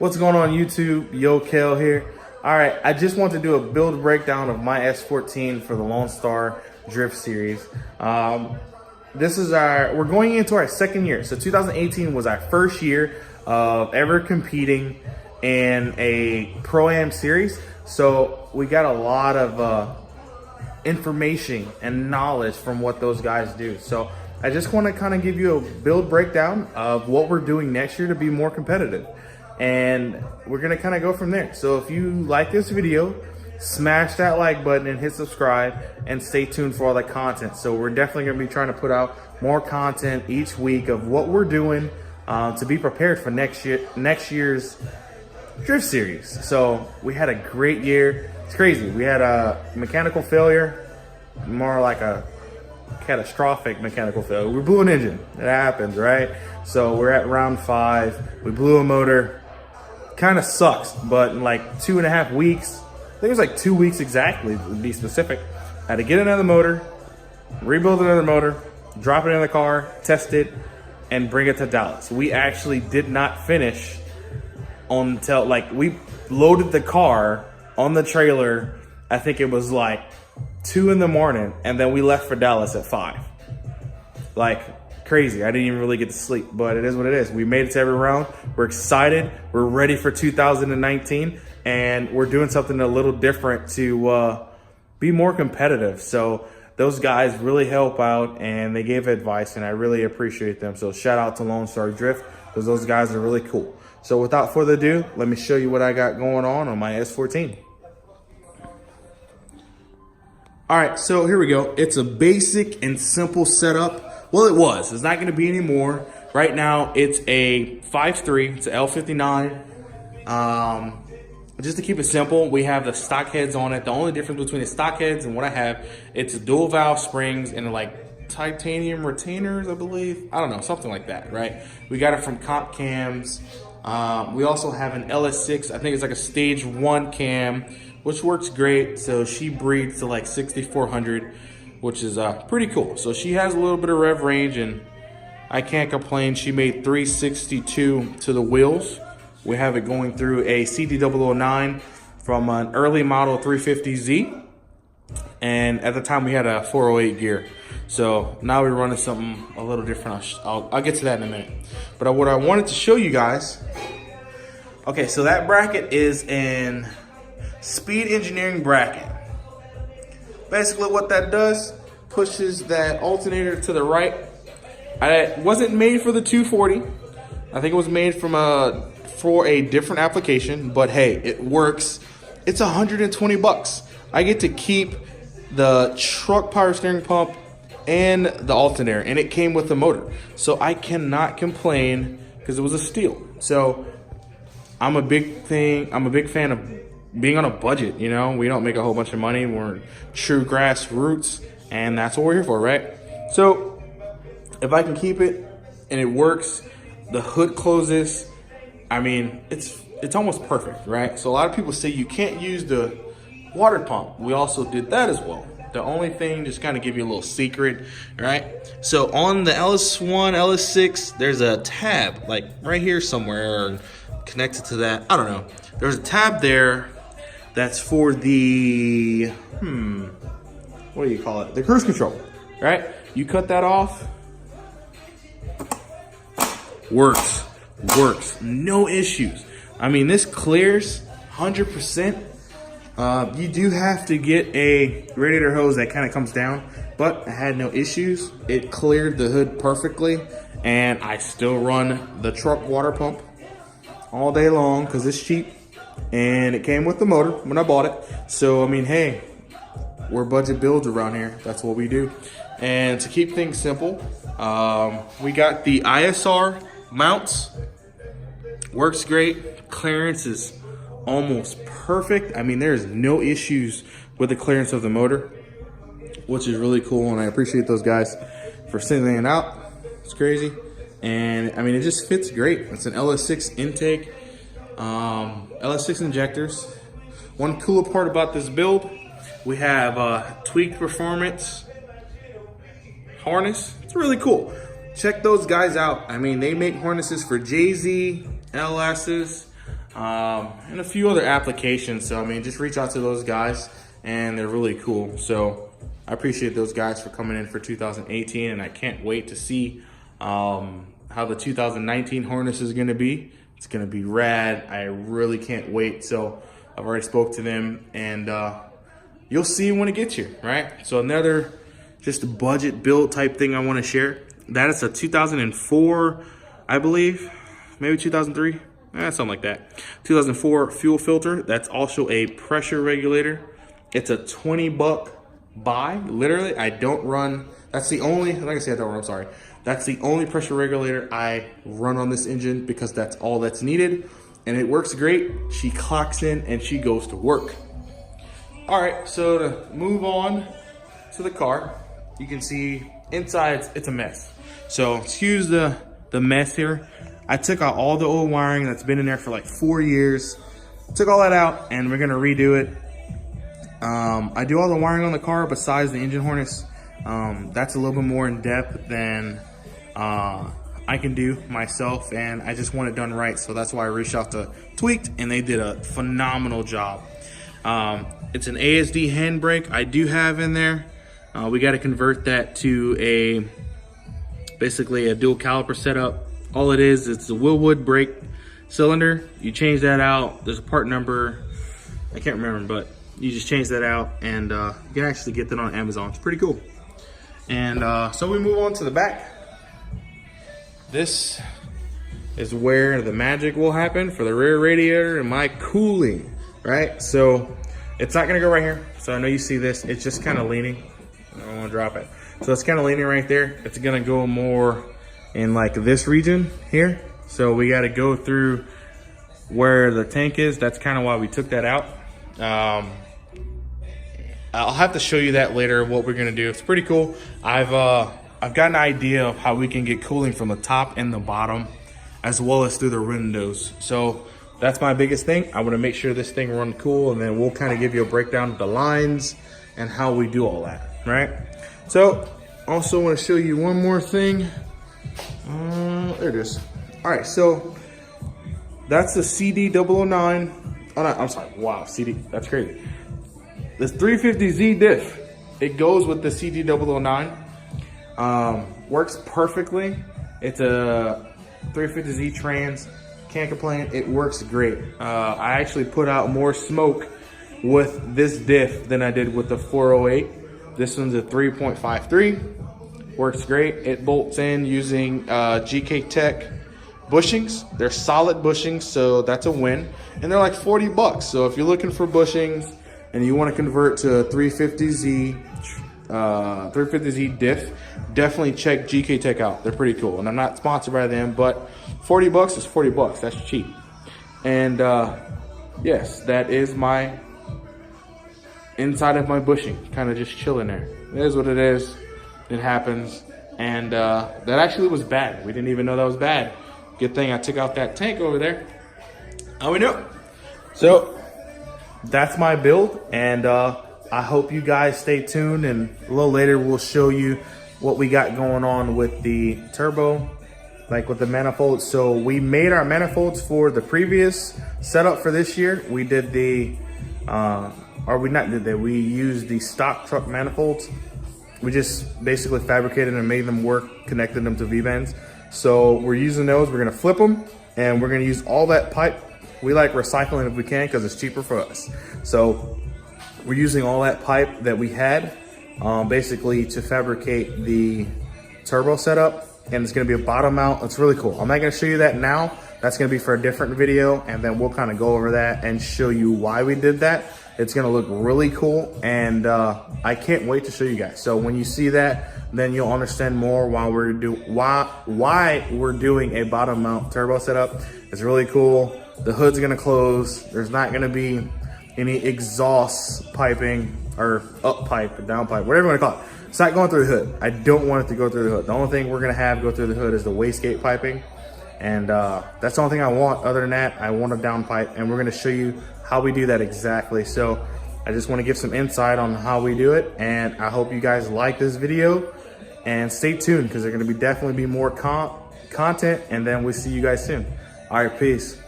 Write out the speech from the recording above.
What's going on YouTube? Yo, Kel here. All right, I just want to do a build breakdown of my S14 for the Lone Star Drift Series. We're going into our second year. So 2018 was our first year of ever competing in a Pro-Am Series. So we got a lot of information and knowledge from what those guys do. So I just want to kind of give you a build breakdown of what we're doing next year to be more competitive. And we're going to kind of go from there. So if you like this video, smash that like button and hit subscribe and stay tuned for all the content. So we're definitely going to be trying to put out more content each week of what we're doing to be prepared for next year's Drift Series. So we had a great year. It's crazy. We had a mechanical failure, more like a catastrophic mechanical failure. We blew an engine. It happens, right? So we're at round 5. We blew a motor. Kind of sucks, but in like 2.5 weeks, I think it was like 2 weeks exactly to be specific, I had to get another motor, rebuild another motor, drop it in the car, test it, and bring it to Dallas. We actually did not finish until we loaded the car on the trailer. I think it was like 2 in the morning, and then we left for Dallas at 5. Crazy. I didn't even really get to sleep, but it is what it is. We made it to every round. We're excited. We're ready for 2019, and we're doing something a little different to be more competitive. So those guys really help out, and they gave advice, and I really appreciate them. So shout out to Lone Star Drift, because those guys are really cool. So without further ado, let me show you what I got going on my S14. All right, so here we go. It's a basic and simple setup. Well, it was. It's not going to be anymore. Right now, it's a 5.3. It's an L59. Just to keep it simple, we have the stock heads on it. The only difference between the stock heads and what I have, it's dual valve springs and titanium retainers, I believe. I don't know, something like that, right? We got it from Comp Cams. We also have an LS6. I think it's like a stage 1 cam, which works great. So she breeds to 6,400. Which is pretty cool. So she has a little bit of rev range, and I can't complain. She made 362 to the wheels. We have it going through a CD009 from an early model 350Z. And at the time, we had a 408 gear. So now we're running something a little different. I'll get to that in a minute. But what I wanted to show you guys, okay, so that bracket is an speed engineering bracket. Basically what that does, pushes that alternator to the right. It wasn't made for the 240. I think it was made for a different application, but hey, it works. It's 120 bucks. I get to keep the truck power steering pump and the alternator, and it came with the motor. So I cannot complain because it was a steal. So I'm a big fan of being on a budget. We don't make a whole bunch of money. We're true grassroots, and that's what we're here for, right? So if I can keep it and it works, the hood closes, I mean, it's almost perfect, right? So a lot of people say you can't use the water pump. We also did that as well. The only thing, just kind of give you a little secret, right? So on the LS1, LS6, there's a tab, right here somewhere, connected to that. I don't know. There's a tab there that's for the, what do you call it? The cruise control, right? You cut that off. Works, no issues. I mean, this clears 100%. You do have to get a radiator hose that kind of comes down, but I had no issues. It cleared the hood perfectly, and I still run the truck water pump all day long because it's cheap. And it came with the motor when I bought it. So, I mean, hey, we're budget builds around here. That's what we do. And to keep things simple, we got the ISR mounts. Works great. Clearance is almost perfect. I mean, there's no issues with the clearance of the motor, which is really cool. And I appreciate those guys for sending it out. It's crazy. And, I mean, it just fits great. It's an LS6 intake. LS6 injectors. One cool part about this build, we have tweaked performance harness. It's really cool. Check those guys out. I mean, they make harnesses for JZ, LS's, and a few other applications. So I mean, just reach out to those guys, and they're really cool. So I appreciate those guys for coming in for 2018, and I can't wait to see how the 2019 harness is going to be. It's going to be rad. I really can't wait. So I've already spoke to them, and you'll see when it gets here, right? So another just budget build type thing I want to share. That is a 2004, I believe, maybe 2003, something like that. 2004 fuel filter. That's also a pressure regulator. It's a $20 buy. Literally, I don't run. That's the only, like I said, I don't run, I'm sorry. That's the only pressure regulator I run on this engine because that's all that's needed. And it works great. She clocks in and she goes to work. All right, so to move on to the car, you can see inside it's a mess. So excuse the mess here. I took out all the old wiring that's been in there for like 4 years. Took all that out and we're gonna redo it. I do all the wiring on the car besides the engine harness. That's a little bit more in depth than I can do myself, and I just want it done right. So that's why I reached out to Tweaked, and they did a phenomenal job. It's an ASD handbrake I do have in there. We got to convert that to basically a dual caliper setup. All it is, it's a Willwood brake cylinder. You change that out. There's a part number, I can't remember, but you just change that out, and you can actually get that on Amazon. It's pretty cool. And so we move on to the back. This is where the magic will happen for the rear radiator and my cooling, right? So it's not gonna go right here. So I know you see this, it's just kind of leaning. I don't wanna drop it. So it's kind of leaning right there. It's gonna go more in like this region here. So we gotta go through where the tank is. That's kind of why we took that out. I'll have to show you that later, what we're gonna do. It's pretty cool. I've got an idea of how we can get cooling from the top and the bottom, as well as through the windows. So that's my biggest thing. I wanna make sure this thing runs cool, and then we'll kind of give you a breakdown of the lines and how we do all that, right? So also wanna show you one more thing. There it is. All right, so that's the CD009. Oh, no, I'm sorry, wow, CD, that's crazy. This 350Z diff, it goes with the CD009. Works perfectly. It's a 350Z trans, can't complain, it works great. I actually put out more smoke with this diff than I did with the 408. This one's a 3.53, works great. It bolts in using GK Tech bushings. They're solid bushings, so that's a win. And they're like 40 bucks. So if you're looking for bushings and you want to convert to a 350Z diff, definitely check GK Tech out. They're pretty cool. And I'm not sponsored by them, but 40 bucks is 40 bucks. That's cheap. And yes, that is my inside of my bushing, kind of just chilling there. It is what it is. It happens. And that actually was bad. We didn't even know that was bad. Good thing I took out that tank over there. How we know? So that's my build, and I hope you guys stay tuned, and a little later we'll show you what we got going on with the turbo, like with the manifolds. So we made our manifolds for the previous setup for this year. We did the, we used the stock truck manifolds. We just basically fabricated and made them work, connected them to V-bends. So we're using those, we're gonna flip them, and we're gonna use all that pipe. We like recycling if we can because it's cheaper for us. So we're using all that pipe that we had basically to fabricate the turbo setup, and it's gonna be a bottom mount. It's really cool. I'm not gonna show you that now. That's gonna be for a different video, and then we'll kind of go over that and show you why we did that. It's gonna look really cool, and I can't wait to show you guys. So when you see that, then you'll understand more why we're doing a bottom mount turbo setup. It's really cool. The hood's gonna close. There's not gonna be any exhaust piping or up pipe or down pipe, whatever you wanna call it. It's not going through the hood. I don't want it to go through the hood. The only thing we're gonna have go through the hood is the wastegate piping. And that's the only thing I want. Other than that, I want a down pipe, and we're gonna show you how we do that exactly. So I just wanna give some insight on how we do it, and I hope you guys like this video, and stay tuned because there's gonna be definitely be more content, and then we'll see you guys soon. All right, peace.